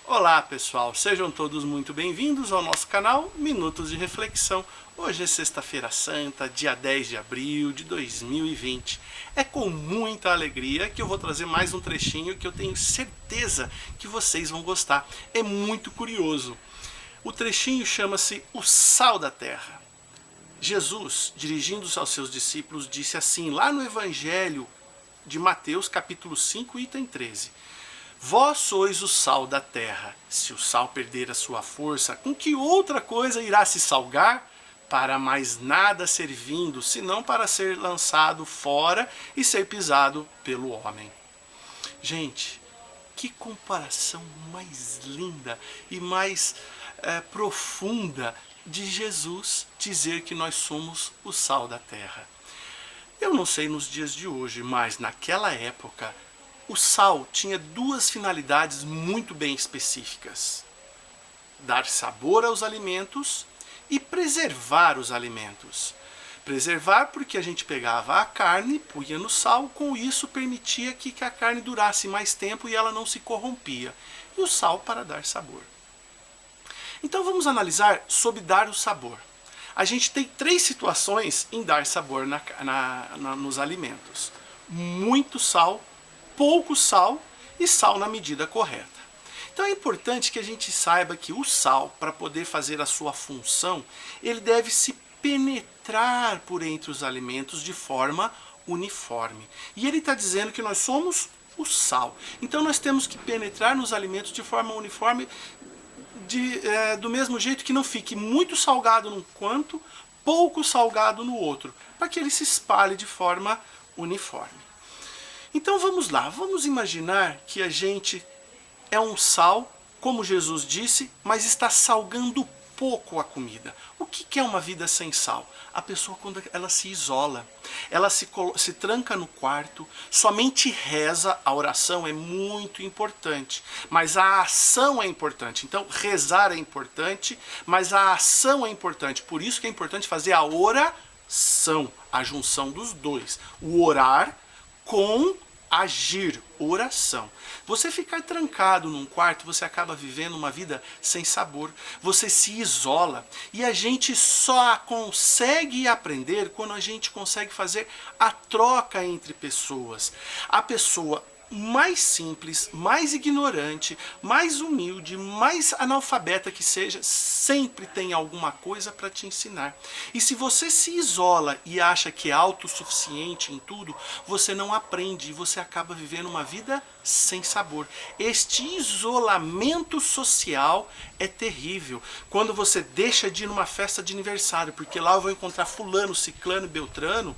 Olá pessoal, sejam todos muito bem-vindos ao nosso canal Minutos de Reflexão. Hoje é sexta-feira santa, dia 10 de abril de 2020. É com muita alegria que eu vou trazer mais um trechinho que eu tenho certeza que vocês vão gostar. É muito curioso. O trechinho chama-se O Sal da Terra. Jesus, dirigindo-se aos seus discípulos, disse assim, lá no Evangelho de Mateus, capítulo 5, item 13. Vós sois o sal da terra. Se o sal perder a sua força, com que outra coisa irá se salgar? Para mais nada servindo, senão para ser lançado fora e ser pisado pelo homem. Gente, que comparação mais linda e mais profunda de Jesus dizer que nós somos o sal da terra. Eu não sei nos dias de hoje, mas naquela época o sal tinha duas finalidades muito bem específicas: dar sabor aos alimentos e preservar os alimentos. Preservar porque a gente pegava a carne, punha no sal, com isso permitia que a carne durasse mais tempo e ela não se corrompia. E o sal para dar sabor. Então vamos analisar sobre dar o sabor. A gente tem três situações em dar sabor nos alimentos: muito sal, pouco sal e sal na medida correta. Então é importante que a gente saiba que o sal, para poder fazer a sua função, ele deve se penetrar por entre os alimentos de forma uniforme. E ele está dizendo que nós somos o sal. Então nós temos que penetrar nos alimentos de forma uniforme, do mesmo jeito que não fique muito salgado num canto, pouco salgado no outro, para que ele se espalhe de forma uniforme. Então vamos lá, vamos imaginar que a gente é um sal, como Jesus disse, mas está salgando pouco a comida. O que é uma vida sem sal? A pessoa, quando ela se isola, ela se tranca no quarto, somente reza. A oração é muito importante, mas a ação é importante. Então rezar é importante, mas a ação é importante. Por isso que é importante fazer a oração, a junção dos dois. O orar com agir, oração. Você ficar trancado num quarto, você acaba vivendo uma vida sem sabor. Você se isola. E a gente só consegue aprender quando a gente consegue fazer a troca entre pessoas. A pessoa mais simples, mais ignorante, mais humilde, mais analfabeta que seja, sempre tem alguma coisa para te ensinar. E se você se isola e acha que é autossuficiente em tudo, você não aprende e você acaba vivendo uma vida sem sabor. Este isolamento social é terrível. Quando você deixa de ir numa festa de aniversário, porque lá eu vou encontrar fulano, ciclano e beltrano,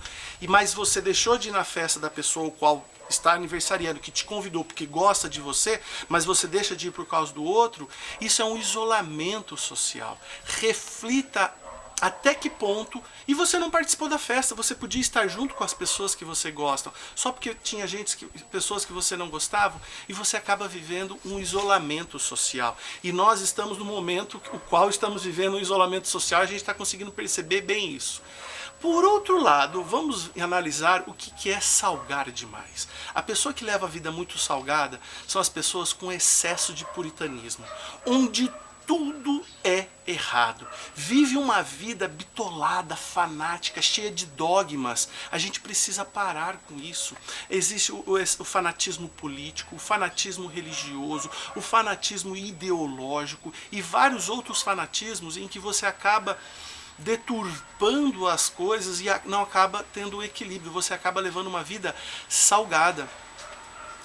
mas você deixou de ir na festa da pessoa o qual está aniversariando, que te convidou porque gosta de você, mas você deixa de ir por causa do outro, isso é um isolamento social. Reflita até que ponto, e você não participou da festa, você podia estar junto com as pessoas que você gosta, só porque tinha pessoas que você não gostava, e você acaba vivendo um isolamento social. E nós estamos no momento no qual estamos vivendo um isolamento social, a gente está conseguindo perceber bem isso. Por outro lado, vamos analisar o que é salgar demais. A pessoa que leva a vida muito salgada são as pessoas com excesso de puritanismo, onde tudo é errado. Vive uma vida bitolada, fanática, cheia de dogmas. A gente precisa parar com isso. Existe o fanatismo político, o fanatismo religioso, o fanatismo ideológico e vários outros fanatismos em que você acaba deturpando as coisas e não acaba tendo o equilíbrio. Você acaba levando uma vida salgada.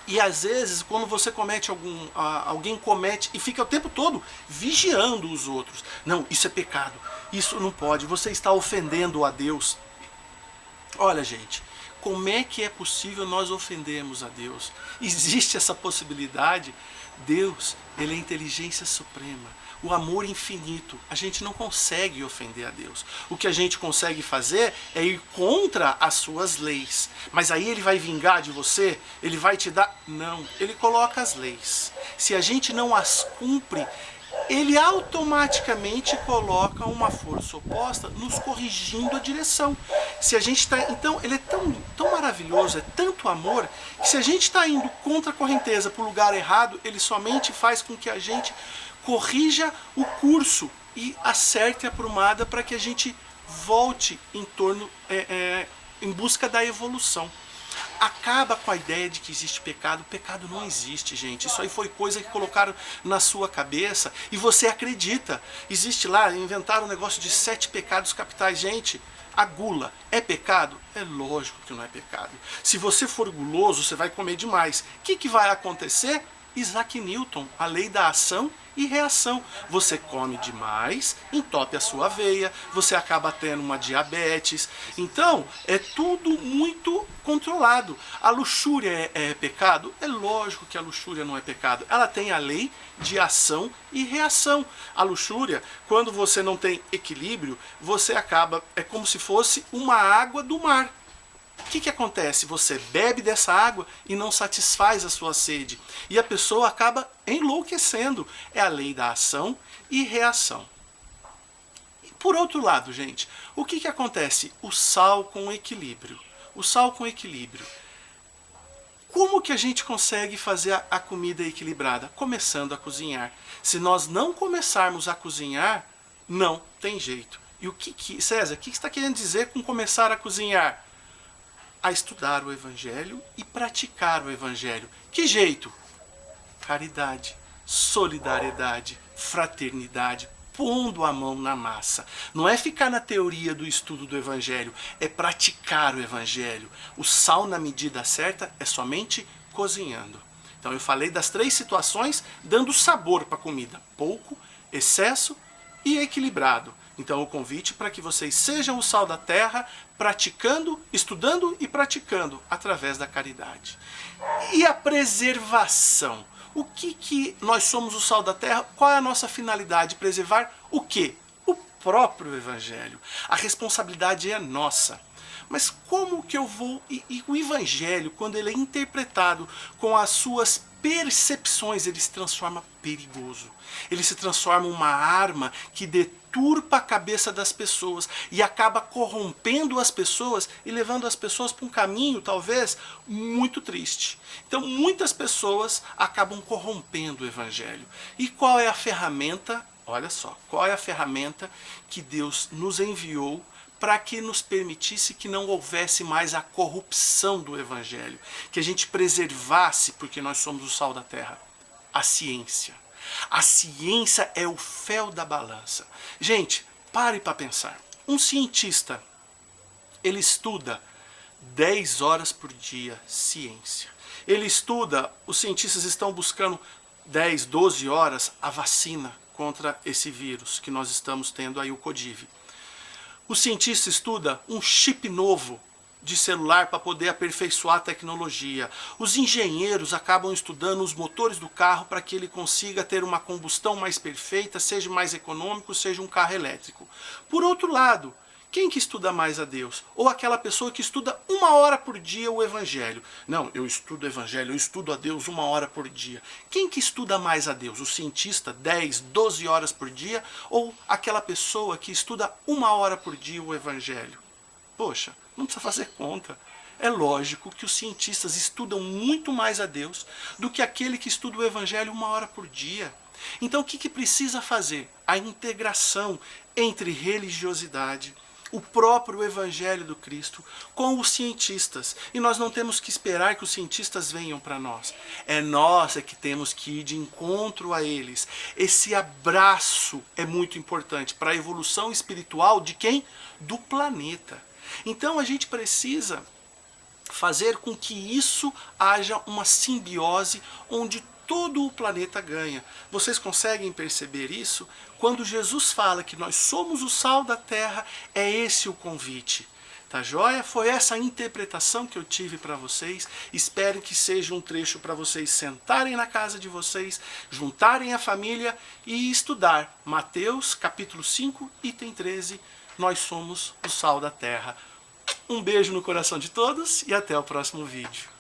E às vezes, quando você comete alguém comete e fica o tempo todo vigiando os outros. Não, isso é pecado, isso não pode, você está ofendendo a Deus. Olha, gente, como é que é possível nós ofendermos a Deus? Existe essa possibilidade? Deus, ele é a inteligência suprema, o amor infinito. A gente não consegue ofender a Deus. O que a gente consegue fazer é ir contra as suas leis. Mas aí ele vai vingar de você? Ele vai te dar? Não. Ele coloca as leis. Se a gente não as cumpre, ele automaticamente coloca uma força oposta nos corrigindo a direção. Se a gente está, então ele é tão maravilhoso, é tanto amor, que se a gente está indo contra a correnteza para o lugar errado, ele somente faz com que a gente corrija o curso e acerte a aprumada para que a gente volte em torno, em busca da evolução. Acaba com a ideia de que existe pecado. Pecado não existe, gente. Isso aí foi coisa que colocaram na sua cabeça e você acredita. Existe lá, inventaram um negócio de 7 pecados capitais. Gente, a gula é pecado? É lógico que não é pecado. Se você for guloso, você vai comer demais. O que vai acontecer? Isaac Newton, a lei da ação e reação. Você come demais, entope a sua veia, você acaba tendo uma diabetes. Então, é tudo muito controlado. A luxúria é pecado? É lógico que a luxúria não é pecado. Ela tem a lei de ação e reação. A luxúria, quando você não tem equilíbrio, você acaba, é como se fosse uma água do mar. O que acontece? Você bebe dessa água e não satisfaz a sua sede. E a pessoa acaba enlouquecendo. É a lei da ação e reação. E por outro lado, gente, o que acontece? O sal com equilíbrio. O sal com equilíbrio. Como que a gente consegue fazer a comida equilibrada? Começando a cozinhar. Se nós não começarmos a cozinhar, não tem jeito. E César, o que você está querendo dizer com começar a cozinhar? A estudar o Evangelho e praticar o Evangelho. Que jeito? Caridade, solidariedade, fraternidade, pondo a mão na massa. Não é ficar na teoria do estudo do Evangelho, é praticar o Evangelho. O sal na medida certa é somente cozinhando. Então eu falei das 3 situações dando sabor para a comida. Pouco, excesso e equilibrado. Então o convite para que vocês sejam o sal da terra, praticando, estudando e praticando através da caridade. E a preservação. O que nós somos o sal da terra? Qual é a nossa finalidade? Preservar o quê? O próprio Evangelho. A responsabilidade é nossa. Mas como que eu vou... E o Evangelho, quando ele é interpretado com as suas percepções, ele se transforma perigoso. Ele se transforma uma arma que deturpa a cabeça das pessoas e acaba corrompendo as pessoas e levando as pessoas para um caminho, talvez, muito triste. Então, muitas pessoas acabam corrompendo o Evangelho. E qual é a ferramenta? Olha só, qual é a ferramenta que Deus nos enviou para que nos permitisse que não houvesse mais a corrupção do Evangelho, que a gente preservasse, porque nós somos o sal da terra? A ciência. A ciência é o fel da balança. Gente, pare para pensar. Um cientista, ele estuda 10 horas por dia ciência. Ele estuda, os cientistas estão buscando 10, 12 horas a vacina contra esse vírus que nós estamos tendo aí, o Codiv. O cientista estuda um chip novo de celular para poder aperfeiçoar a tecnologia. Os engenheiros acabam estudando os motores do carro para que ele consiga ter uma combustão mais perfeita, seja mais econômico, seja um carro elétrico. Por outro lado, quem que estuda mais a Deus? Ou aquela pessoa que estuda 1 hora por dia o Evangelho? Não, eu estudo o Evangelho, eu estudo a Deus 1 hora por dia. Quem que estuda mais a Deus? O cientista 10, 12 horas por dia? Ou aquela pessoa que estuda 1 hora por dia o Evangelho? Poxa, não precisa fazer conta. É lógico que os cientistas estudam muito mais a Deus do que aquele que estuda o Evangelho 1 hora por dia. Então o que precisa fazer? A integração entre religiosidade, o próprio Evangelho do Cristo com os cientistas. E nós não temos que esperar que os cientistas venham para nós. É nós que temos que ir de encontro a eles. Esse abraço é muito importante para a evolução espiritual de quem? Do planeta. Então a gente precisa fazer com que isso haja uma simbiose onde todo o planeta ganha. Vocês conseguem perceber isso? Quando Jesus fala que nós somos o sal da terra, é esse o convite. Tá joia? Foi essa a interpretação que eu tive para vocês. Espero que seja um trecho para vocês sentarem na casa de vocês, juntarem a família e estudar Mateus capítulo 5, item 13. Nós somos o sal da terra. Um beijo no coração de todos e até o próximo vídeo.